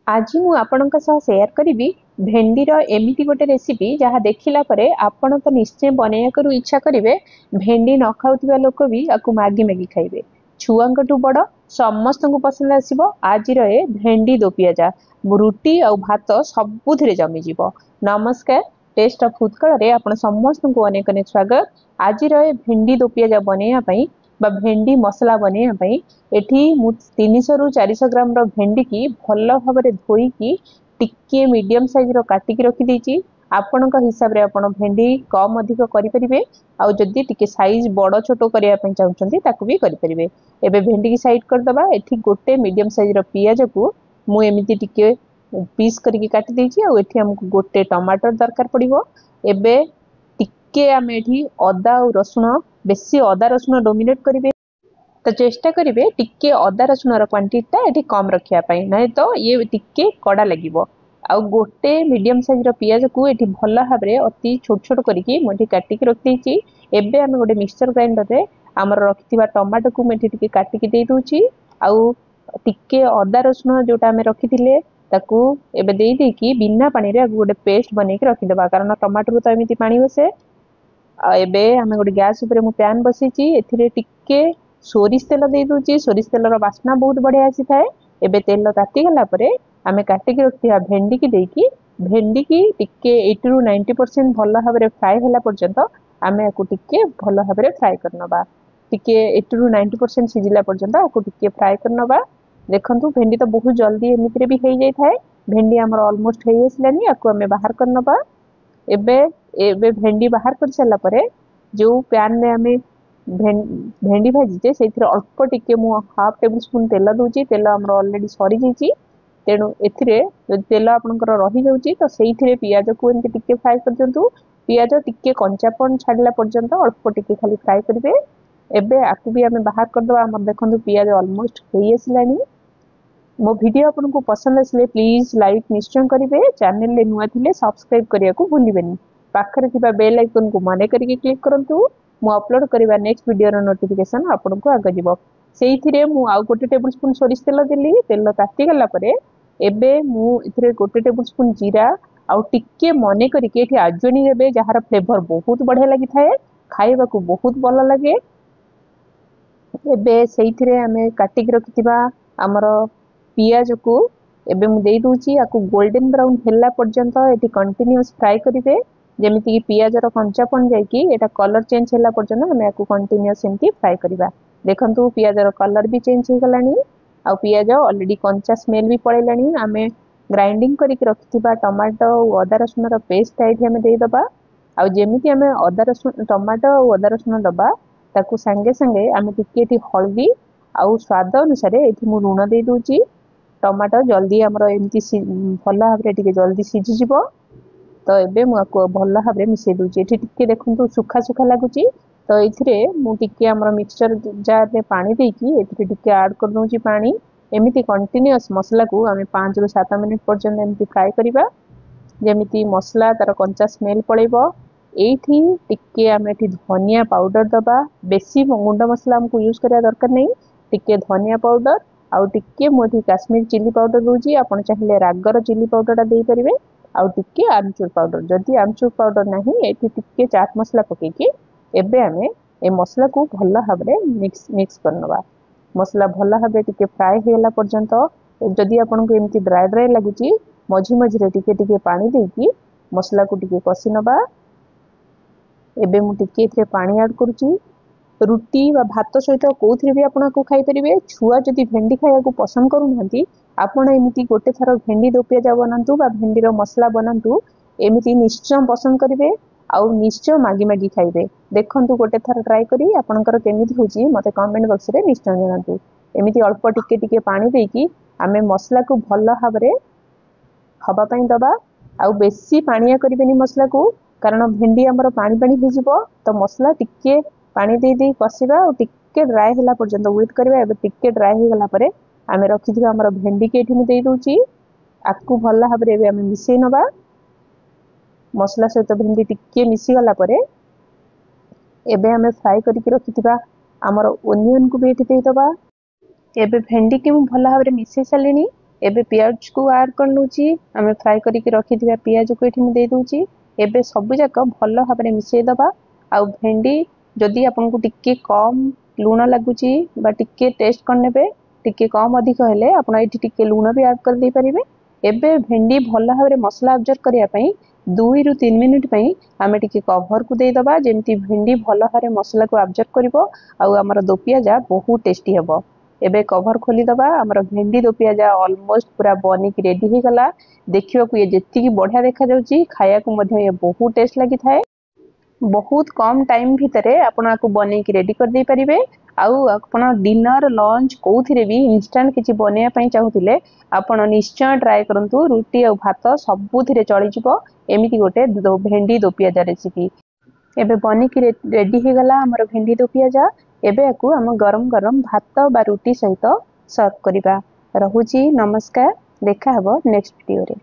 आज मु आपणक सह शेयर करी भेंडीर एमती गोटे रेसिपी जहाँ देखला आपण तो निश्चय बनैया इच्छा करेंगे। भेंडी न खाऊा लोक भी आपको मैगी मैगी खाइबे। छुआठू बड़ समस्त को पसंद आसो। आज ए भेंडी दो पियाजा रुटी आ भात सबुथ जमीज। नमस्कार, टेस्ट ऑफ उत्कल रे आपण समस्त को अनेक अनेक स्वागत। आज ए भेंडी दो पियाजा बनैया भेंडी मसला बनैया एठी मु 300 रु 400 ग्राम रो भेंडी की भल भाव धोईकी टिके मीडियम साइज रो काटिकी रखी देछि। आपनक हिसाब रे आपण भेंडी कम अधिक करि परिबे। आ जदि टिके साइज बड़ छोट करिया पय चाहुचंती ताकू भी करि परिबे। एबे भेंडी की साइड कर दबा। एठी गोटे मीडियम साइज रो पियाज को मु एमिति टिके पीस करके काटि देछि। आ एठी हमकु गोटे टमाटर दरकार पड़िबो। एबे टिके आमे एठी अदा और रसुण बेसी अदा रसुण डोमिनेट करिवे तो चेष्टा करेंगे टिके अदा रसुण क्वांटिटी ये कम रखापी ना तो ये टिके कड़ा लगे। आउ गोटे मीडियम साइज पियाज को ये भल भाव में अति छोट छोट करके मुझे काटिक रखी। एबे आम गोटे मिक्सचर ग्राइंडर रे आमर रखिथिबा टमाटो को मुझे टिके काटिक दे दूची। आउ टिके अदा रसुण जोटा आम रखी ताकू एबे दे देकी बिना पानी रे गोटे पेस्ट बनैक रखिदबा कारण टमाटो तो एमती पानी बसे। एबे आम गोटे गैस उपर मु पैन बसईची एथिरे टिके सोरिष तेल दे दूची। सोरिष तेल बास्ना बहुत बढ़िया आसी थाए। एबे तेल ताती गला परे आमे काटिक रखिया भेंडी की देकी भेंडी की टिके 80 रु 90% भल भाव में फ्राए होला पर्यंत आमे याकू टिके भल भाव में फ्राए करनबा। टिके 80 रु 90% सिजिला पर्यंत याकू टिके फ्राए करनबा। देखंतु भेंडी तो बहुत जल्दी एमिति रे भी हेई जाय थाए। भेंडी हमर ऑलमोस्ट हेई आसलानी। याकू आमे बाहर करनबा। एबे एबे भेंडी बाहर कर सारा परे जो पैन में आमे भेंडी भाजीचे से अल्प टिके मु हाफ टेबल स्पून तेल दूची। तेल आमर ऑलरेडी सरी जाइए तेणु एथिरे तेल आपनकर रही जाउची तो सेइथिरे पियाज को एमती टिके फ्राई कर दियंतु। पियाज टिके कंचापन छाड़ला पर्यंत अल्प टिके खाली फ्राई करिवे। एबे आकु भी आमे बाहर कर दबा। हमर देखंतु पियाज ऑलमोस्ट हेई आसलानी। मो वीडियो आपको पसंद आसले प्लीज लाइक निश्चय करेंगे। चैनल ले नुआ थिले सब्सक्राइब करिया को भूलिबेनी। पाखरे थिबा बेल आइकन को मने करके क्लिक करंतु। मु अपलोड करिबा नेक्स्ट वीडियो रो नोटिफिकेशन आपनको आगे जिवो। सेइथिरे मु आउ गोटे टेबल स्पून सोरिष तेल देली। तेल ताती गला परे एबे मु इथिरे गोटे टेबल स्पून जीरा आउ टिके मने करके एठी आजोनी देबे जहार फ्लेवर बहुत बढ़िया लागि थाए खाइबा को बहुत भल लागे। एबे सेइथिरे आमे काटिक रखिथिबा हमर पियाज को एबे मु देई दूची। याकू गोल्डन ब्राउन हेला पर्यंत एठी कंटीन्यूअस फ्राई करिवे जेमिति कि पियाज रो कंचापन जाई कि एटा कलर चेंज हेला पर्यंत हम याकू कंटीन्यूअस एमती फ्राई करिबा। देखंतु पियाज रो कलर भी चेंज हे गलानी। आ पियाज ऑलरेडी कंचा स्मेल भी पळेलानी। आमे ग्राइंडिंग करके रखिथिबा टमाटो और अदा रसुण रो पेस्ट एठी हम देई दबा। आ जेमिति हम अदा रसुण टमाटो और अदा रसुण दबा ताकू संगे संगे आमे टिके एठी हल्दी आउ स्वाद अनुसार एठी मु लूण देई दूची। टमाटो जल्दी हमरो एमती भल भाव में जल्दी सीझी जीवो। तो एबे मु भल भाव में मिसई दूची। एठी टिके देखंतु सुखा सुखा लागुची तो एथिरे मु टिके हमरो मिक्सचर जार रे पानी देकी एथिरे टिके ऐड कर दूची पानी। एमिति कंटीन्यूअस मसला को आमे 5 रु 7 मिनिट पर्यंत एमिति फ्राई करिबा जेमिति मसला तार कंचा स्मेल पळेबो। एठी टिके आमे एठी धनिया पाउडर दबा। बेसी गुंड मसला हमको यूज करिया दरकार नहीं। टिके धनिया पाउडर आउ टिके मोठी काश्मीर चिली पाउडर दूची। आपण चाहिले रागर चिली पाउडर दे परिबे आउ टिके आमचूर पाउडर। जदि आमचूर पाउडर नाही एठी टिके चाट मसला पकेकी एबे आमे ए मसला को भल भाव में मिक्स करनबा। मसला भल भाव में टिके फ्राई हेला पर्यंत जदि आपनको एमती ड्राई ड्राई लागुची मझी मझी रे टिके टिके पानी देकी मसला को टिके कसी नबा। एबे मु टिके इथे पानी ऐड करूची। रुटी व भात सहित कौथिरे भी आपन को खाई परिबे। छुआ जदि भेंडी खाया को पसंद करू नांती आपण एमिति गोटे थर भेंडी दो पियाजा बनांतु बा भेंडी रो मसला बनांतु एमिति निश्चय पसंद करिवे आउ निश्चय मागी मागी खाइबे। देखंतु गोटे थर ट्राई करी आपनकर केमिति होची मते कमेंट बॉक्स रे निश्चय जणांतु। एमिति अल्प टिके टिके पानी देकी आमे मसला को भल भाव रे हबा पई दबा। आउ बेसी पानिया करिबेनी मसला को कारण भेंडी हमर पानी पानी हो जिवो। तो मसला टिके पानी दे दे कसिबा और टिके ड्राई होला पर्यंत वेट करबा। एबे टिके ड्राई हो गला परे आमे रखिथिबा हमर भेंडी के एठी मु दे दूची। आकू भल भाव रे एबे आमे मिसई नबा। मसला सहित भेंडी टिके मिसी गला परे एबे आमे फ्राई करके रखिथिबा हमर ओनियन को भी एठी दे दबा। एबे भेंडी के मु भल भाव रे मिसई सालिनी। एबे पियाज को आड कर नउची आमे फ्राई करिक रखिथिबा पियाज को एठी दे दूची एबे सब जाक भल भाबरे मिसई दबा आ भेंडी जदि आपन को टिके कम लूण लागुची बा टिके टेस्ट कर नेबे टिके कम अधिक हेले आपन एठी टिके लूण भी ऐड कर दे परिबे एबे भेंडी भल भाबरे मसला ऑब्जर्व करिया पई 2 रु 3 मिनिट पई आमे टिके कवर को दे दबा जेमती भेंडी भल भाबरे मसला को ऑब्जर्व करिवो आ हमर दो पियाजा बहुत टेस्टी हेबो एबे कवर खोली दबा हमर भेंडी दो पियाजा ऑलमोस्ट पूरा बनी की रेडी ही गला देखियो को ये जेत्ती की बढ़िया देखा जाउची खाया को मध्य ये बहुत टेस्ट लागि थाए बहुत कम टाइम भितरे आपण आपको बनै की रेडी कर दे परिबे आउ आपण डिनर लंच कोउथिरे भी इंस्टेंट किछि बनेया पई चाहुतिले आपण निश्चय ट्राई करंतु रोटी और भात सबुथिरे चली जिवो एमिति गोटे भेंडी दो पियाजा रेसिपी एबे बनी की रेडी ही गला हमर भेंडी दो पियाजा एबे आकु हम गरम गरम भात बा रोटी सहित सर्व करिबा रहुची नमस्कार देखा हबो नेक्स्ट वीडियो रे।